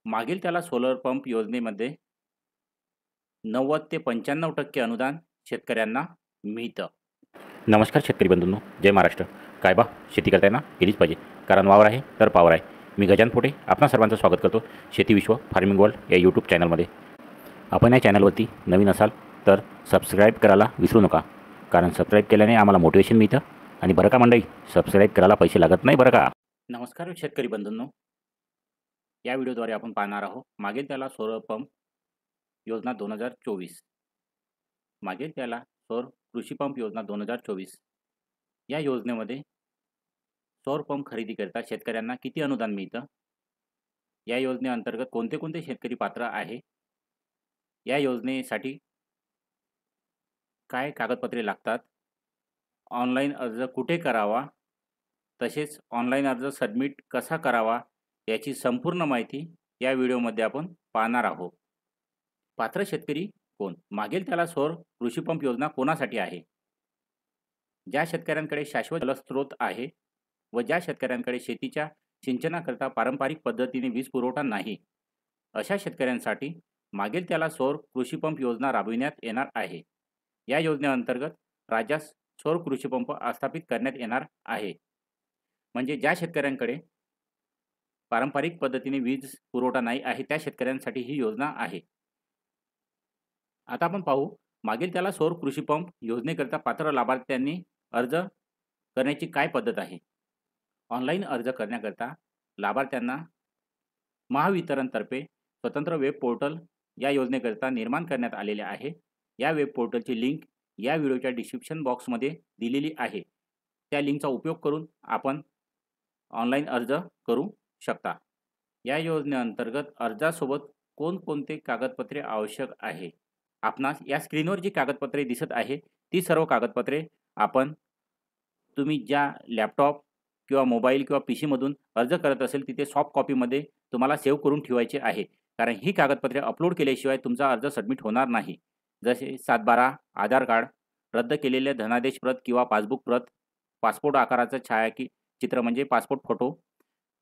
मागील त्याला solar pump योजनेमध्ये 90 ते 95% अनुदान शेतकऱ्यांना मिळतं. नमस्कार शेतकरी बंधूंनो, जय महाराष्ट्र. काय बा, शेती करताना केलीच पाहिजे, कारण वावर आहे तर पावर आहे. मी गजान फोटे आपणा सर्वांचं स्वागत करतो शेती विश्व फार्मिंग वर्ल्ड या यूट्यूब चॅनलमध्ये. आपण या चॅनलवरती नवीन असाल तर सबस्क्राईब करायला विसरू नका, कारण सबस्क्राईब केल्याने आम्हाला मोटिवेशन मिळतं. आणि बरं का मंडळी, सबस्क्राईब करायला पैसे लागत नाही बरं का. नमस्कार शेतकरी बंधूंनो, या व्हिडिओद्वारे आपण पाहणार आहोत मागील त्याला सोलर पंप योजना 2024. मागील त्याला सौर कृषी पंप योजना 2024 या योजनेमध्ये सौर पंप खरेदीकरिता शेतकऱ्यांना किती अनुदान मिळतं, या योजनेअंतर्गत कोणते कोणते शेतकरी पात्र आहे, या योजनेसाठी काय कागदपत्रे लागतात, ऑनलाईन अर्ज कुठे करावा, तसेच ऑनलाईन अर्ज सबमिट कसा करावा, याची संपूर्ण माहिती या व्हिडिओमध्ये आपण पाहणार आहोत. पात्र शेतकरी कोण? मागील त्याला सौर कृषी पंप योजना कोणासाठी आहे? ज्या शेतकऱ्यांकडे शाश्वत जलस्रोत आहे व ज्या शेतकऱ्यांकडे शेतीच्या सिंचनाकरता पारंपरिक पद्धतीने वीज पुरवठा नाही, अशा शेतकऱ्यांसाठी मागील त्याला सौर कृषी पंप योजना राबविण्यात येणार आहे. या योजनेअंतर्गत राज्यात सौर कृषी पंप स्थापित करण्यात येणार आहे. म्हणजे ज्या शेतकऱ्यांकडे पारंपरिक पद्धतीने वीज पुरवठा नाही आहे त्या शेतकऱ्यांसाठी ही योजना आहे. आता आपण पाहू मागील त्याला सौर कृषी पंप योजनेकरिता पात्र लाभार्थ्यांनी अर्ज करण्याची काय पद्धत आहे. ऑनलाईन अर्ज करण्याकरिता लाभार्थ्यांना महावितरणतर्फे स्वतंत्र वेब पोर्टल या योजनेकरिता निर्माण करण्यात आलेले आहे. या वेब पोर्टलची लिंक या व्हिडिओच्या डिस्क्रिप्शन बॉक्समध्ये दिलेली आहे. त्या लिंकचा उपयोग करून आपण ऑनलाईन अर्ज करू शकता. या योजनेअंतर्गत अर्जासोबत कोणकोणते कागदपत्रे आवश्यक आहे? आपणास या स्क्रीनवर जी कागदपत्रे दिसत आहे ती सर्व कागदपत्रे आपण तुम्ही ज्या लॅपटॉप किंवा मोबाईल किंवा पी सीमधून अर्ज करत असेल तिथे सॉफ्ट कॉपीमध्ये तुम्हाला सेव्ह करून ठेवायचे आहे, कारण ही कागदपत्रे अपलोड केल्याशिवाय तुमचा अर्ज सबमिट होणार नाही. जसे 7/12, आधार कार्ड, रद्द केलेले धनादेश प्रत किंवा पासबुक प्रत, पासपोर्ट आकाराचं छायाचित्र म्हणजे पासपोर्ट फोटो,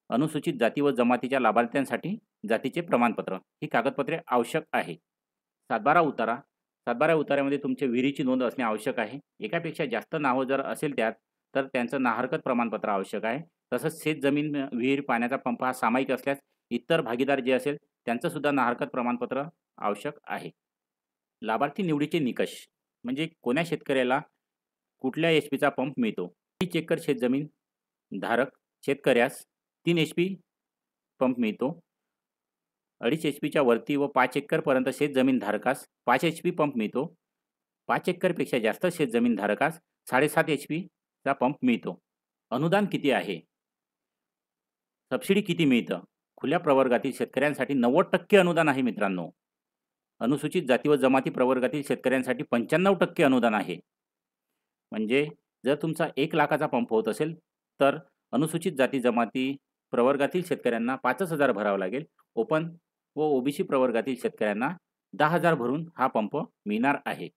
अनुसूचित जाती व जमातीच्या लाभार्थ्यांसाठी जातीचे प्रमाणपत्र ही कागदपत्रे आवश्यक आहे. 7/12 उतारा. 7/12 उतार्यामध्ये तुमचे विहिरीची नोंद असणे आवश्यक आहे. एकापेक्षा जास्त नावं जर असेल त्यात तर त्यांचं नाहरकत प्रमाणपत्र आवश्यक आहे. तसंच शेत जमीन, विहीर, पाण्याचा पंप हा सामायिक असल्यास इतर भागीदार जे असेल त्यांचं सुद्धा नाहरकत प्रमाणपत्र आवश्यक आहे. लाभार्थी निवडीचे निकष म्हणजे कोण्या शेतकऱ्याला कुठल्या HP चा पंप मिळतो. 30 एकर शेतजमीन धारक शेतकऱ्यास 3 HP पंप मिळतो. 2.5 HP वरती व 5 एकरपर्यंत शेतजमीन धारकास 5 HP पंप मिळतो. 5 एकरपेक्षा जास्त शेतजमीन धारकास 7.5 HP चा पंप मिळतो. अनुदान किती आहे? सबसिडी किती मिळतं? खुल्या प्रवर्गातील शेतकऱ्यांसाठी 90% अनुदान आहे मित्रांनो. अनुसूचित जाती व जमाती प्रवर्गातील शेतकऱ्यांसाठी 95% अनुदान आहे. म्हणजे जर तुमचा 1 लाखाचा पंप होत असेल तर अनुसूचित जाती जमाती प्रवर्गातील शेतकऱ्यांना 5,000 भरावं लागेल. ओपन व OBC प्रवर्गातील शेतकऱ्यांना 10,000 भरून हा पंप मिळणार आहे.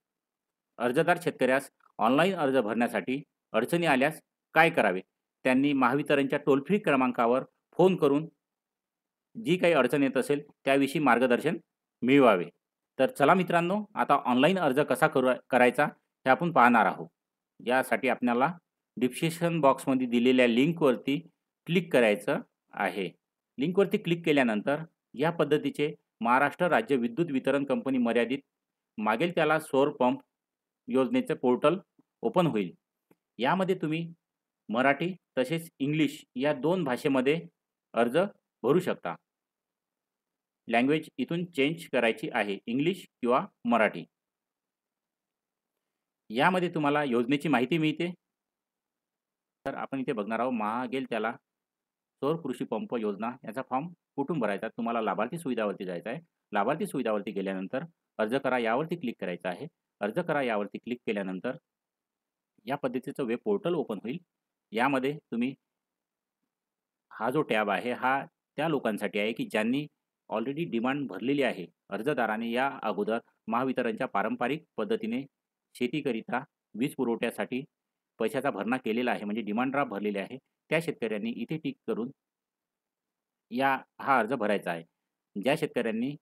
अर्जदार शेतकऱ्यास ऑनलाईन अर्ज भरण्यासाठी अडचणी आल्यास काय करावे? त्यांनी महावितरणच्या टोल फ्री क्रमांकावर फोन करून जी काही अडचण येत असेल त्याविषयी मार्गदर्शन मिळवावे. तर चला मित्रांनो, आता ऑनलाईन अर्ज कसा करायचा हे आपण पाहणार आहोत. यासाठी आपल्याला डिस्क्रिप्शन बॉक्समध्ये दिलेल्या लिंकवरती क्लिक करायचं आहे. लिंकवरती क्लिक केल्यानंतर या पद्धतीचे महाराष्ट्र राज्य विद्युत वितरण कंपनी मर्यादित मागील त्याला सौर पंप योजनेचे पोर्टल ओपन होईल. यामध्ये तुम्ही मराठी तसेच इंग्लिश या 2 भाषेमध्ये अर्ज भरू शकता. लँग्वेज इथून चेंज करायची आहे, इंग्लिश किंवा मराठी. यामध्ये तुम्हाला योजनेची माहिती मिळते. तर आपण इथे बघणार आहोत मागेल त्याला सौर कृषी पंप योजना याचा फॉर्म कुठून भरायचा. तुम्हाला लाभार्थी सुविधावरती जायचं आहे. लाभार्थी सुविधावरती गेल्यानंतर अर्ज करा यावरती क्लिक करायचं आहे. अर्ज करा यावरती क्लिक केल्यानंतर या पद्धतीचं वेब पोर्टल ओपन होईल. यामध्ये तुम्ही हा जो टॅब आहे हा त्या लोकांसाठी आहे की ज्यांनी ऑलरेडी डिमांड भरलेली आहे. अर्जदाराने या अगोदर महावितरणच्या पारंपरिक पद्धतीने शेतीकरिता वीज पुरवठ्यासाठी पैशाचा भरणा केलेला आहे, म्हणजे डिमांड ड्राफ्ट भरलेले आहे. त्या शेतकऱ्यांनी इथे टिक करून हा अर्ज भरायचा आहे. ज्या शेतकऱ्यांनी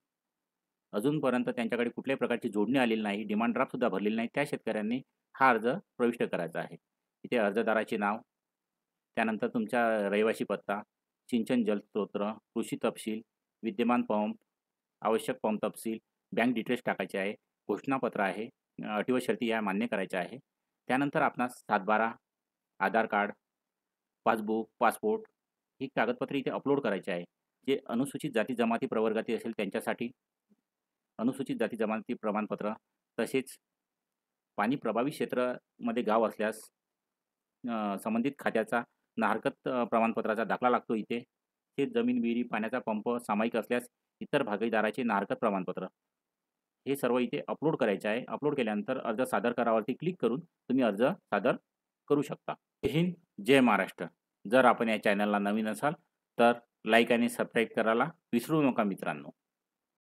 अजूनपर्यंत त्यांच्याकडे कुठल्याही प्रकारची जोडणी आलेली नाही, डिमांड ड्राफ्टसुद्धा भरलेली नाही, त्या शेतकऱ्यांनी हा अर्ज प्रविष्ट करायचा आहे. इथे अर्जदाराचे नाव, त्यानंतर तुमचा रहिवासी पत्ता, सिंचन जलस्रोत, कृषी तपशील, विद्यमान पंप, आवश्यक पंप तपशील, बँक डिटेल्स टाकायचे आहे, घोषणापत्र आहे, अटी व शर्ती या मान्य करायच्या आहे. त्यानंतर आपणास 7/12, आधार कार्ड, पासबुक, पासपोर्ट ही कागदपत्रे इथे अपलोड करायची आहे. जे अनुसूचित जाती जमाती प्रवर्गातील असेल त्यांच्यासाठी अनुसूचित जाती जमाती प्रमाणपत्र, तसेच पाणी प्रभावित क्षेत्रामध्ये गाव असल्यास संबंधित खात्याचा ना हरकत प्रमाणपत्राचा दाखला लागतो इथे. शेत जमीन, विहिरी, पाण्याचा पंप सामायिक असल्यास इतर भागीदाराचे ना हरकत प्रमाणपत्र. हे सर्व इथे अपलोड करायचे आहे. अपलोड केल्यानंतर अर्ज सादर करावरती क्लिक करून तुम्ही अर्ज सादर करू शकता. जय हिंद, जय महाराष्ट्र. जर आपण या चॅनलला नवीन असाल तर लाईक आणि सबस्क्राईब करायला विसरू नका मित्रांनो.